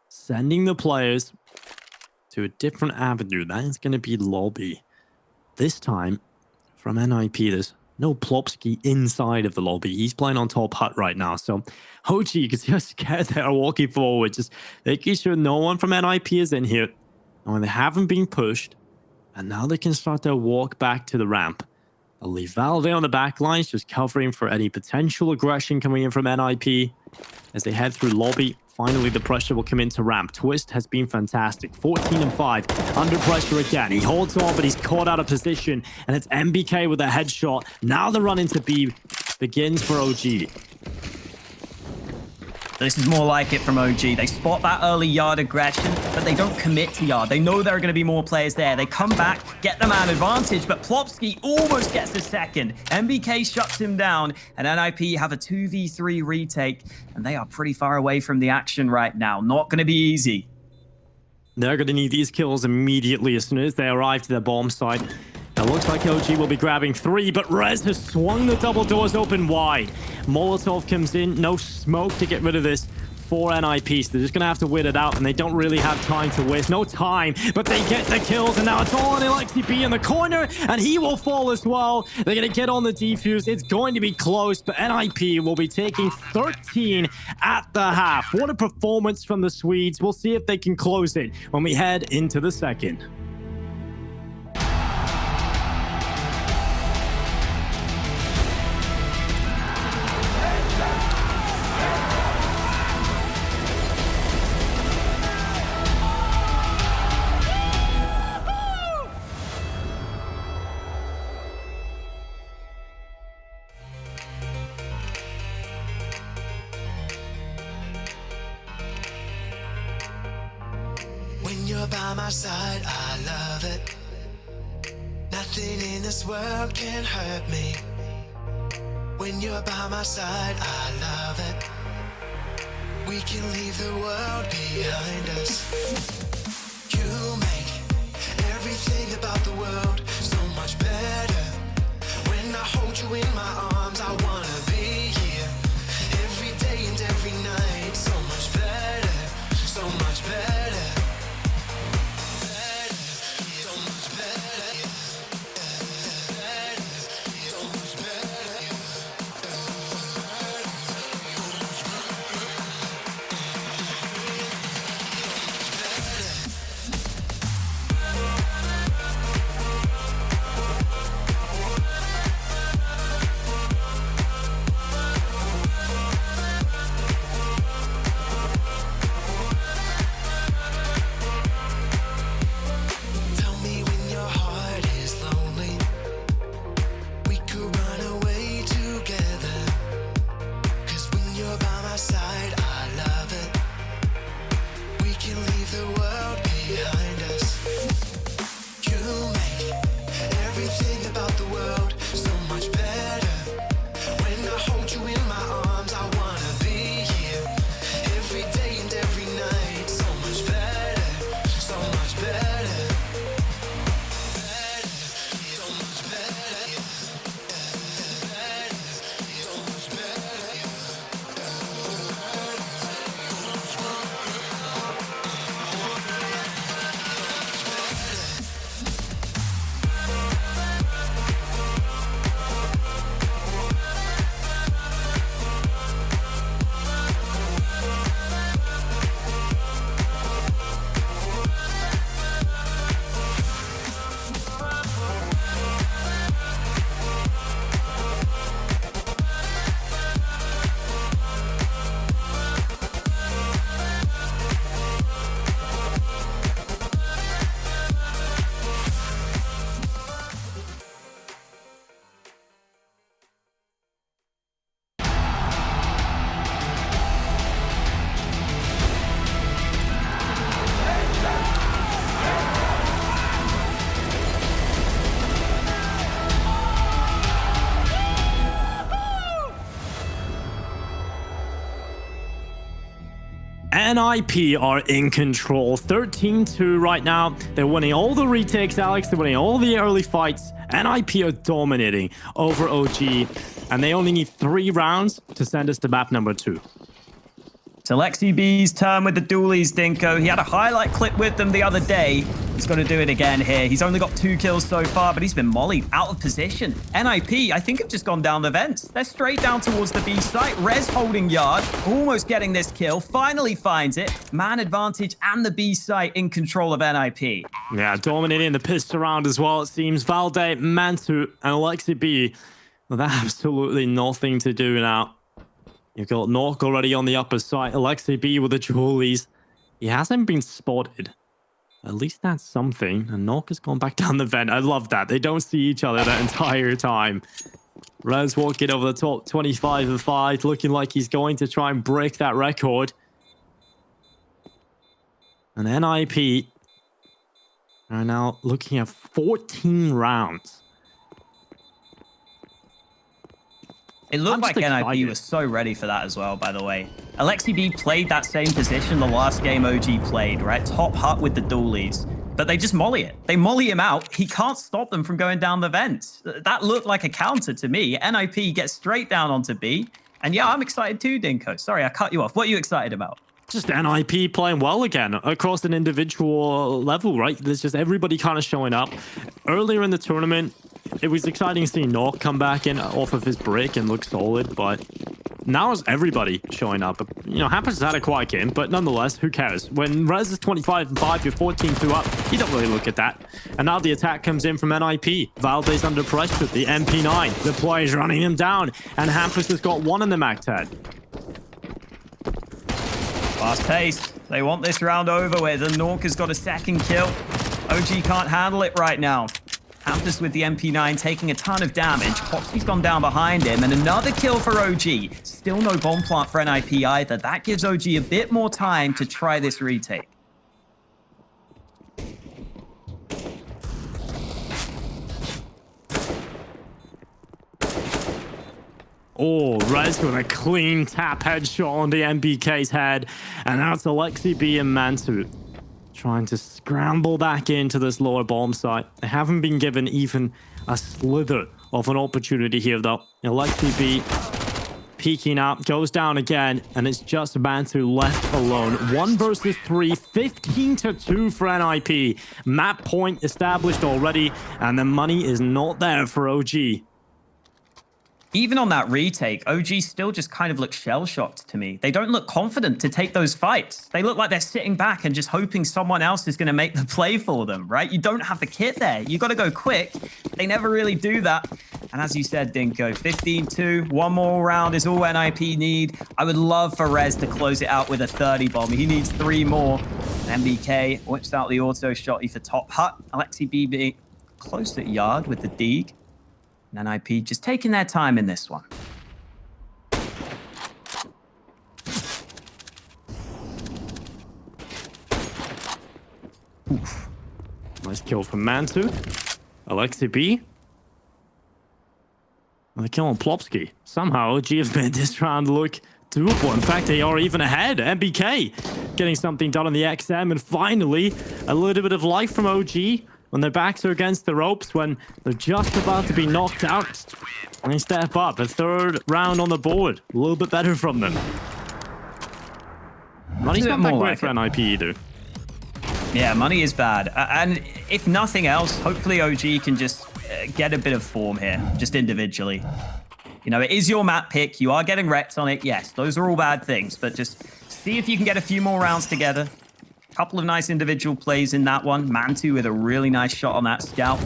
sending the players to a different avenue. That is going to be lobby. This time, from NIP, there's no Plopski inside of the lobby. He's playing on top hut right now. So OG, you can see how scared they are walking forward, just making sure no one from NIP is in here. And when they haven't been pushed, and now they can start their walk back to the ramp. They'll leave Valde on the back lines, just covering for any potential aggression coming in from NIP as they head through lobby, Finally, the pressure will come into ramp. Twist has been fantastic. 14 and 5. Under pressure again. He holds on, but he's caught out of position. And it's MBK with a headshot. Now the run into B begins for OG. This is more like it from OG. They spot that early yard aggression, but they don't commit to yard. They know there are going to be more players there. They come back, get the man advantage, but plopski almost gets a second. MBK shuts him down, and NIP have a 2v3 retake, and they are pretty far away from the action right now. Not going to be easy. They're going to need these kills immediately as soon as they arrive to their bomb site. It looks like OG will be grabbing 3, but Rez has swung the double doors open wide. Molotov comes in, no smoke to get rid of this for NIP. So they're just going to have to wait it out, and they don't really have time to waste. No time, but they get the kills, and now it's all on Alexi B in the corner, and he will fall as well. They're going to get on the defuse. It's going to be close, but NIP will be taking 13 at the half. What a performance from the Swedes. We'll see if they can close it when we head into the second. When you're by my side, I love it. Nothing in this world can hurt me. When you're by my side, I love it. We can leave the world behind us. You make everything about the world so much better. When I hold you in my arms, I wanna be here every day and every night. So much better, so much better. NIP are in control, 13-2 right now. They're winning all the retakes, Alex. They're winning all the early fights. NIP are dominating over OG, and they only need 3 rounds to send us to map number 2. It's Alexi B's turn with the dualies, Dinko. He had a highlight clip with them the other day. He's got to do it again here. He's only got 2 kills so far, but he's been mollied out of position. NIP, I think, have just gone down the vents. They're straight down towards the B site. Rez holding yard, almost getting this kill. Finally finds it. Man advantage and the B site in control of NIP. Yeah, dominating the pistol round as well, it seems. Valde, Mantu, and Alexi B with absolutely nothing to do now. You've got Nuke already on the upper side. Alexei B with the Julies. He hasn't been spotted. At least that's something. And Nuke has gone back down the vent. I love that. They don't see each other that entire time. Rez walking over the top, 25 and 5, looking like he's going to try and break that record. And NIP are now looking at 14 rounds. It looked like NIP was so ready for that as well, by the way. Alexei B played that same position the last game OG played, right? Top hut with the dualies. But they just molly it. They molly him out. He can't stop them from going down the vent. That looked like a counter to me. NIP gets straight down onto B. And yeah, I'm excited too, Dinko. Sorry, I cut you off. What are you excited about? Just NIP playing well again across an individual level, right? There's just everybody kind of showing up. Earlier in the tournament, it was exciting seeing Nuke come back in off of his break and look solid, but now is everybody showing up. You know, Hampus has had a quiet game, but nonetheless, who cares? When Rez is 25 and 5, you're 14-2 up, you don't really look at that. And now the attack comes in from NIP. Valde's under pressure, the MP9. The player's running him down, and Hampus has got one in the MAC-10. Fast pace. They want this round over with. And Nuke has got a second kill. OG can't handle it right now. Hampus with the MP9 taking a ton of damage. Plopski's gone down behind him, and another kill for OG. Still no bomb plant for NIP either. That gives OG a bit more time to try this retake. Oh, Rez with a clean tap headshot on the MBK's head. And now it's Alexei B and Mantu trying to scramble back into this lower bomb site. They haven't been given even a slither of an opportunity here, though. Alexei B peeking up, goes down again, and it's just Mantu left alone. 1 versus 3, 15-2 for NIP. Map point established already, and the money is not there for OG. Even on that retake, OG still just kind of looks shell-shocked to me. They don't look confident to take those fights. They look like they're sitting back and just hoping someone else is going to make the play for them, right? You don't have the kit there. You got to go quick. They never really do that. And as you said, Dinko, 15-2, one more round is all NIP need. I would love for Rez to close it out with a 30 bomb. He needs 3 more. And MBK whips out the auto shotty for top hut. Alexei B being close at yard with the Deeg. And NIP just taking their time in this one. Oof. Nice kill from Mantu. Alexei B. And the kill on Plopski. Somehow, OG have made this round look doable. In fact, they are even ahead. MBK getting something done on the XM. And finally, a little bit of life from OG. When their backs are against the ropes, when they're just about to be knocked out, and they step up. A 3rd round on the board. A little bit better from them. Money's not that great for NIP either. Yeah, money is bad. And if nothing else, hopefully OG can just get a bit of form here, just individually. You know, it is your map pick. You are getting wrecked on it. Yes, those are all bad things, but just see if you can get a few more rounds together. Couple of nice individual plays in that one. Mantu with a really nice shot on that scout.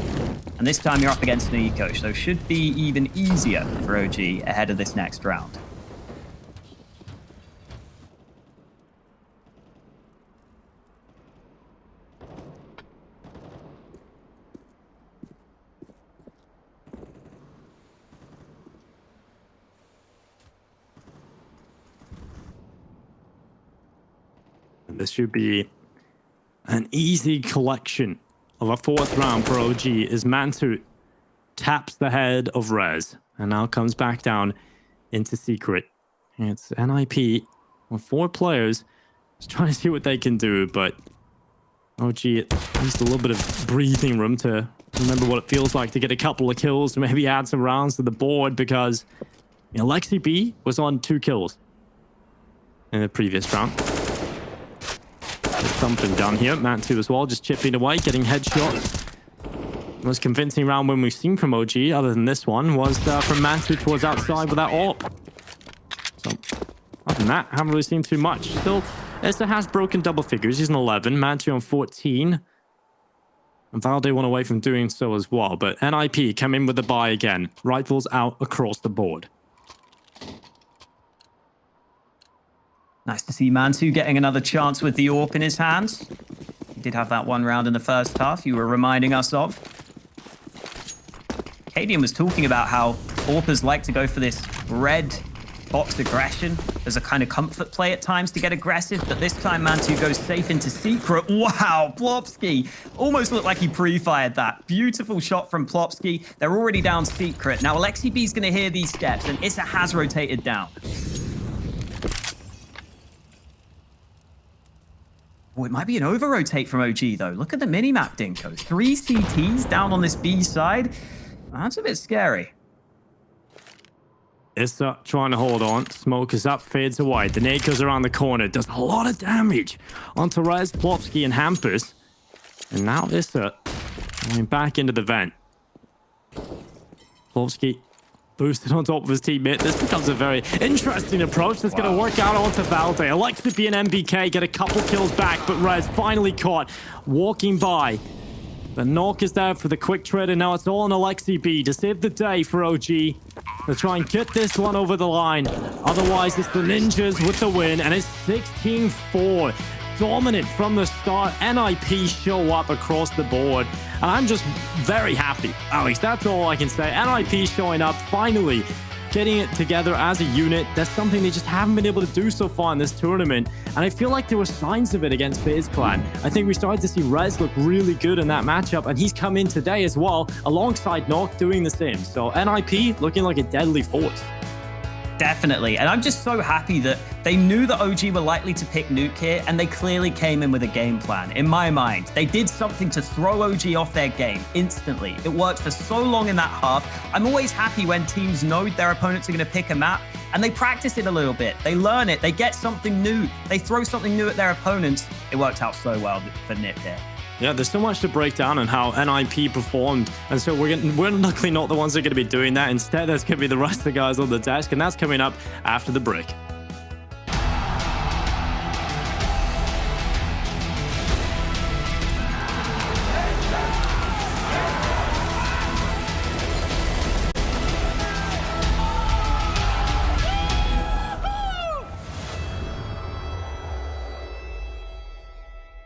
And this time you're up against an eco, so should be even easier for OG ahead of this next round. And this should be an easy collection of a 4th round for OG as Mantu taps the head of Rez and now comes back down into secret. It's NIP with 4 players just trying to see what they can do, but OG at least a little bit of breathing room to remember what it feels like to get a couple of kills and maybe add some rounds to the board, because Alexei B was on 2 kills in the previous round. There's something done here. Mantu as well, just chipping away, getting headshots. The most convincing round win we've seen from OG, other than this one, was from Mantu towards outside with that AWP. So, other than that, haven't really seen too much. Still, Esther has broken double figures. He's on 11, Mantu on 14. And Valde one away from doing so as well. But NIP come in with the buy again. Rifles out across the board. Nice to see Mantu getting another chance with the AWP in his hands. He did have that one round in the first half you were reminding us of. Cadian was talking about how AWPers like to go for this red box aggression as a kind of comfort play at times to get aggressive, but this time Mantu goes safe into secret. Wow, plopski almost looked like he pre-fired that. Beautiful shot from plopski. They're already down secret. Now Alexi B is going to hear these steps, and Issa has rotated down. Oh, it might be an over-rotate from OG, though. Look at the minimap, Dinko. 3 CTs down on this B side. That's a bit scary. Issa trying to hold on. Smoke is up, fades away. The nade goes around the corner. Does a lot of damage onto Rez, Plopski, and Hampus. And now Issa going back into the vent. Plopski boosted on top of his teammate. This becomes a very interesting approach that's going to work out onto Valde. Alexi B and MBK get a couple kills back, but Rez finally caught walking by. The knock is there for the quick trade, and now it's all on Alexi B to save the day for OG. They'll try and get this one over the line. Otherwise, it's the Ninjas with the win, and it's 16-4. Dominant from the start. NIP show up across the board, and I'm just very happy. Alex, that's all I can say. NIP showing up, finally getting it together as a unit. That's something they just haven't been able to do so far in this tournament, and I feel like there were signs of it against FaZe Clan. I think we started to see Rez look really good in that matchup, and he's come in today as well, alongside Nock doing the same. So NIP looking like a deadly force. Definitely, and I'm just so happy that they knew that OG were likely to pick Nuke here, and they clearly came in with a game plan. In my mind, they did something to throw OG off their game instantly. It worked for so long in that half. I'm always happy when teams know their opponents are going to pick a map, and they practice it a little bit. They learn it. They get something new. They throw something new at their opponents. It worked out so well for Nip here. Yeah, there's so much to break down on how NIP performed, and so we're luckily not the ones that are going to be doing that. Instead, there's going to be the rest of the guys on the desk, and that's coming up after the break.